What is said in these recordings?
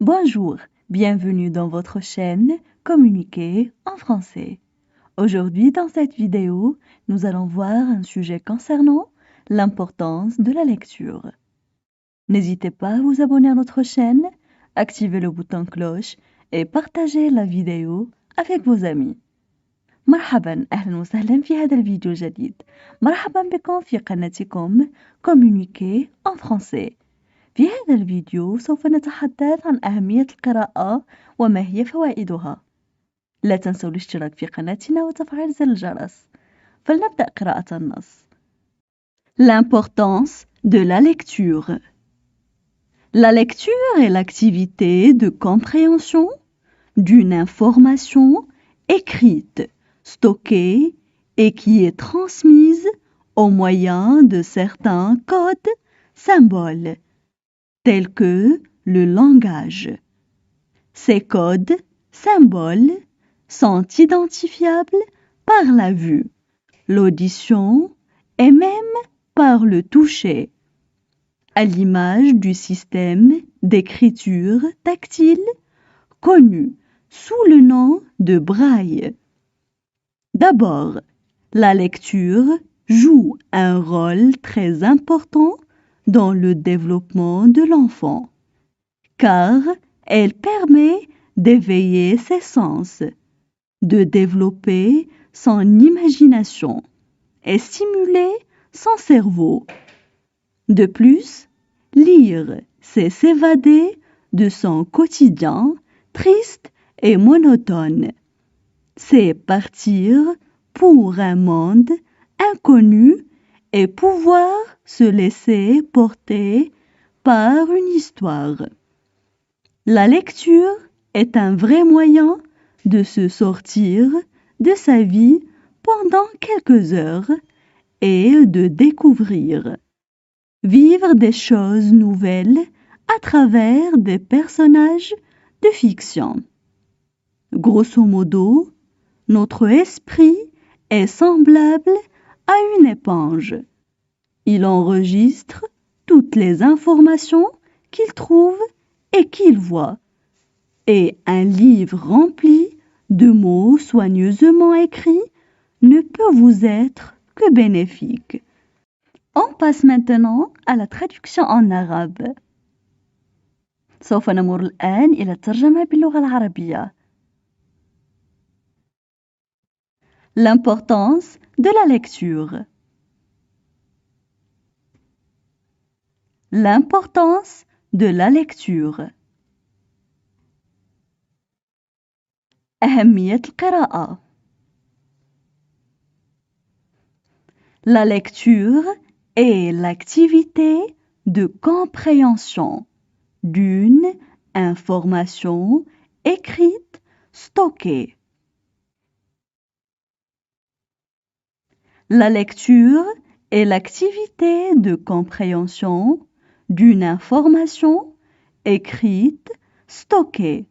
Bonjour, bienvenue dans votre chaîne Communiquer en français. Aujourd'hui, dans cette vidéo, nous allons voir un sujet concernant l'importance de la lecture. N'hésitez pas à vous abonner à notre chaîne, activer le bouton cloche et partager la vidéo avec vos amis. مرحبا أهلا وسهلا في هذا الفيديو الجديد. مرحبا بكم في قناتكم Communiquer en français. في هذا الفيديو سوف نتحدث عن أهمية القراءة وما هي فوائدها. لا تنسوا الاشتراك في قناتنا وتفعيل زر الجرس. فلنبدأ قراءة النص. L'importance de la lecture. La lecture est l'activité de compréhension d'une information écrite, stockée et qui est transmise au moyen de certains codes, symboles, tels que le langage. Ces codes, symboles, sont identifiables par la vue, l'audition et même par le toucher, à l'image du système d'écriture tactile connu sous le nom de braille. D'abord, la lecture joue un rôle très important dans le développement de l'enfant, car elle permet d'éveiller ses sens, de développer son imagination et stimuler son cerveau. De plus, lire, c'est s'évader de son quotidien triste et monotone. C'est partir pour un monde inconnu et pouvoir se laisser porter par une histoire. La lecture est un vrai moyen de se sortir de sa vie pendant quelques heures et de découvrir, vivre des choses nouvelles à travers des personnages de fiction. Grosso modo, notre esprit est semblable à une éponge. Il enregistre toutes les informations qu'il trouve et qu'il voit. Et un livre rempli de mots soigneusement écrits ne peut vous être que bénéfique. On passe maintenant à la traduction en arabe. سوف نمر الآن إلى الترجمة باللغة العربية. L'importance de la lecture. L'importance de la lecture. أهمية القراءة. La lecture est l'activité de compréhension d'une information écrite stockée. La lecture est l'activité de compréhension d'une information écrite stockée.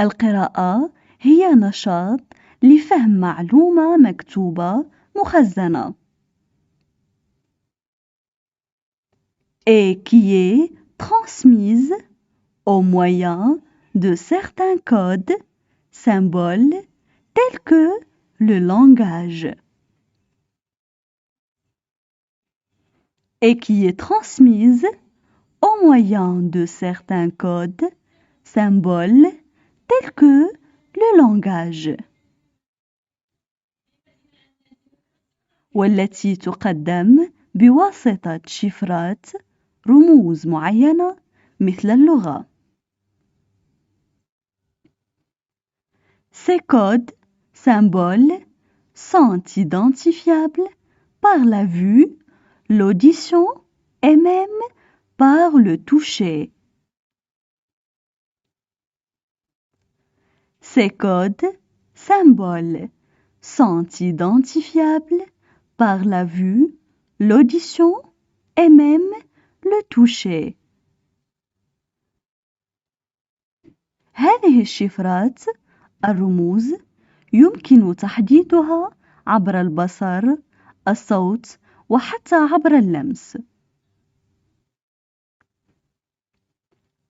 القراءة هي نشاط لفهم معلومة مكتوبة مخزنة et qui est transmise au moyen de certains codes, symboles, tels que le langage, et qui est transmise au moyen de certains codes, symboles, tels que le langage, والتي تقدم بواسطة شفرات رموز معينة مثل اللغة. Ces codes, symboles, sont identifiables par la vue, l'audition et même par le toucher. Ces codes, symboles, sont identifiables par la vue, l'audition et même le toucher. هذه الشفرات الرموز يمكن تحديدها عبر البصر، الصوت وحتى عبر اللمس.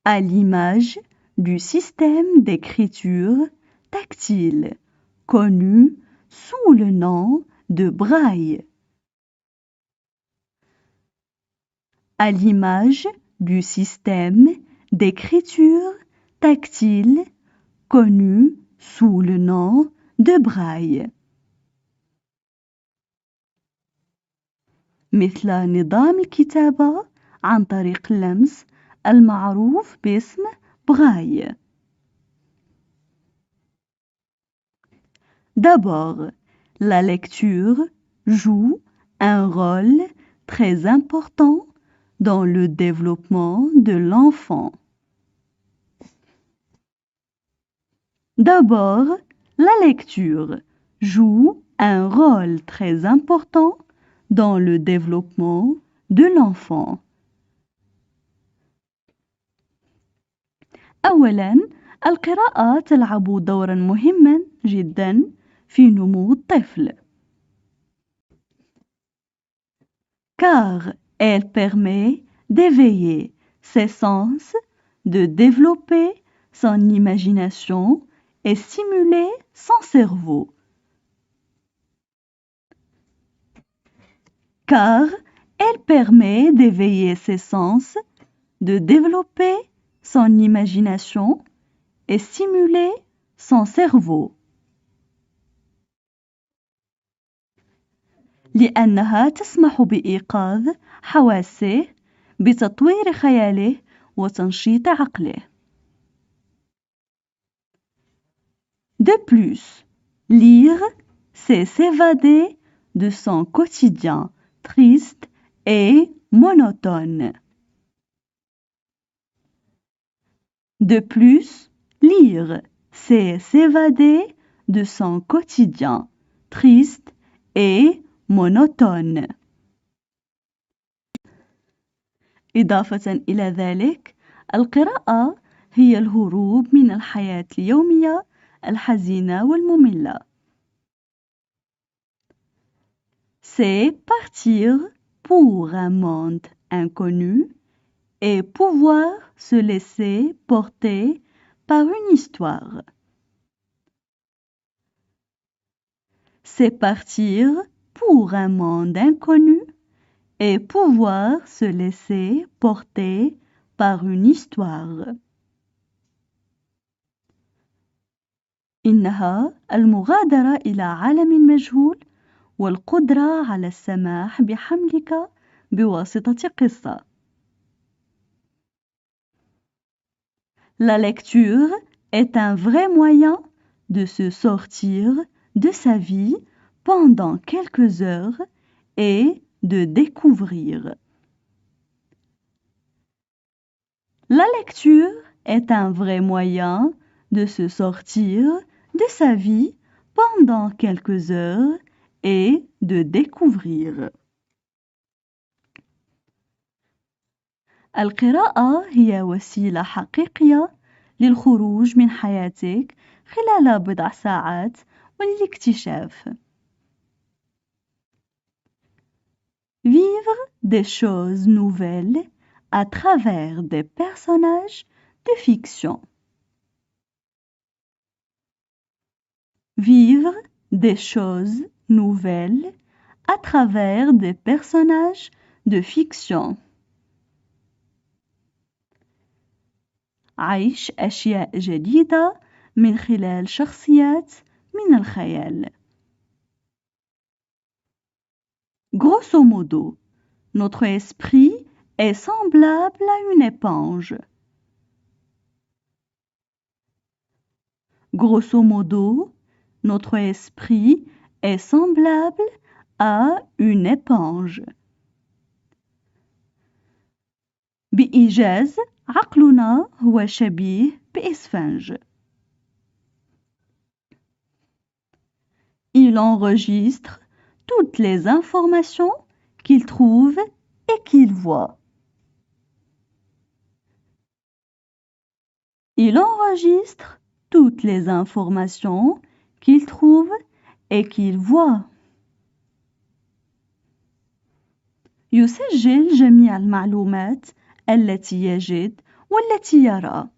à l'image du système d'écriture tactile, connu sous le nom de braille. À l'image du système d'écriture tactile, connu sous le nom de braille. مثل نظام الكتابة عن طريق اللمس المعروف باسم braille. D'abord, la lecture joue un rôle très important dans le développement de l'enfant. D'abord, la lecture joue un rôle très important dans le développement de l'enfant. أولاً، القراءة تلعب دوراً مهماً جداً في نمو الطفل. Car elle permet d'éveiller ses sens, de développer son imagination et stimuler son cerveau. Car elle permet d'éveiller ses sens, de développer son imagination et stimuler son cerveau. لأنها تسمح بإيقاظ حواسه، بتطوير خياله وتنشيط عقله. De plus, lire, c'est s'évader de son quotidien triste et monotone. De plus, lire, c'est s'évader de son quotidien triste et monotone. إضافة إلى ذلك، القراءة هي الهروب من الحياة اليومية الحزينة والمملة. C'est partir pour un monde inconnu et pouvoir se laisser porter par une histoire. C'est partir pour un monde inconnu et pouvoir se laisser porter par une histoire. إنها المغادرة إلى عالم مجهول والقدرة على السماح بحملك بواسطة قصة. La lecture est un vrai moyen de se sortir de sa vie pendant quelques heures et de découvrir. La lecture est un vrai moyen de se sortir de sa vie pendant quelques heures et de découvrir. القراءة هي وسيلة حقيقية للخروج من حياتك خلال بضع ساعات وللاكتشاف. Vivre des choses nouvelles à travers des personnages de fiction. Vivre des choses nouvelles à travers des personnages de fiction. عيش أشياء جديدة من خلال شخصيات من الخيال. Grosso modo, notre esprit est semblable à une éponge. Grosso modo, notre esprit est semblable à une éponge. بإيجاز عقلنا هو شبيه بإسفنج. Il enregistre toutes les informations qu'il trouve et qu'il voit. Il enregistre toutes les informations qu'il trouve et qu'il voit. يسجل جميع المعلومات التي يجد والتي يرى.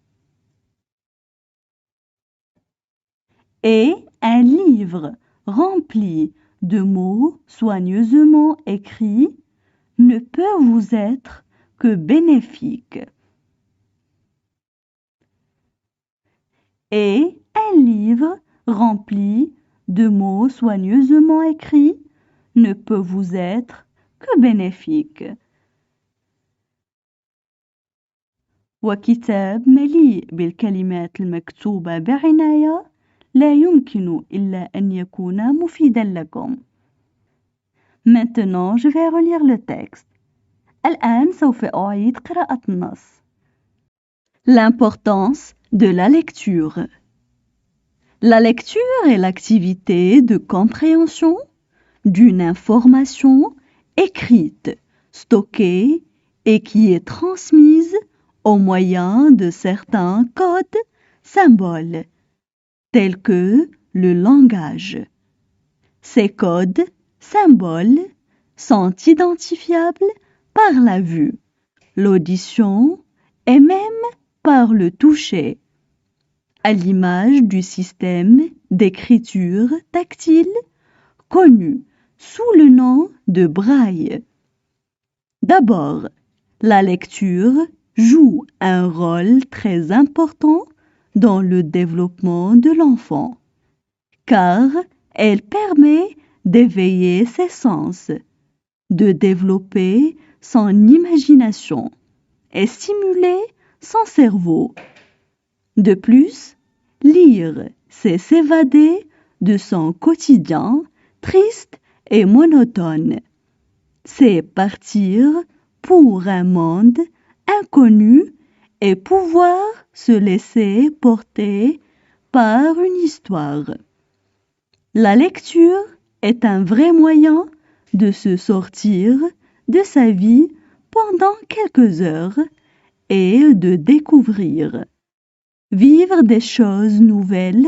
Et un livre rempli de mots soigneusement écrits ne peut vous être que bénéfique. Et un livre rempli de mots soigneusement écrits ne peut vous être que bénéfique. وكتاب مليء بالكلمات المكتوبة بعناية لا يمكن إلا أن يكون مفيدا لكم. Maintenant, je vais relire le texte. الآن سوف أعيد قراءة النص. L'importance de la lecture. La lecture est l'activité de compréhension d'une information écrite, stockée et qui est transmise au moyen de certains codes, symboles, tels que le langage. Ces codes, symboles, sont identifiables par la vue, l'audition et même par le toucher, à l'image du système d'écriture tactile connu sous le nom de braille. D'abord, la lecture joue un rôle très important dans le développement de l'enfant, car elle permet d'éveiller ses sens, de développer son imagination et stimuler son cerveau. De plus, lire, c'est s'évader de son quotidien triste et monotone. C'est partir pour un monde inconnu et pouvoir se laisser porter par une histoire. La lecture est un vrai moyen de se sortir de sa vie pendant quelques heures et de découvrir, vivre des choses nouvelles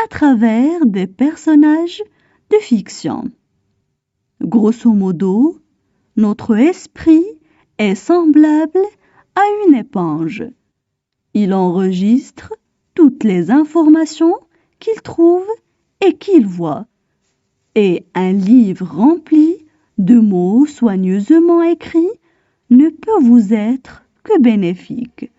à travers des personnages de fiction. Grosso modo, notre esprit est semblable à une éponge. Il enregistre toutes les informations qu'il trouve et qu'il voit. Et un livre rempli de mots soigneusement écrits ne peut vous être que bénéfique.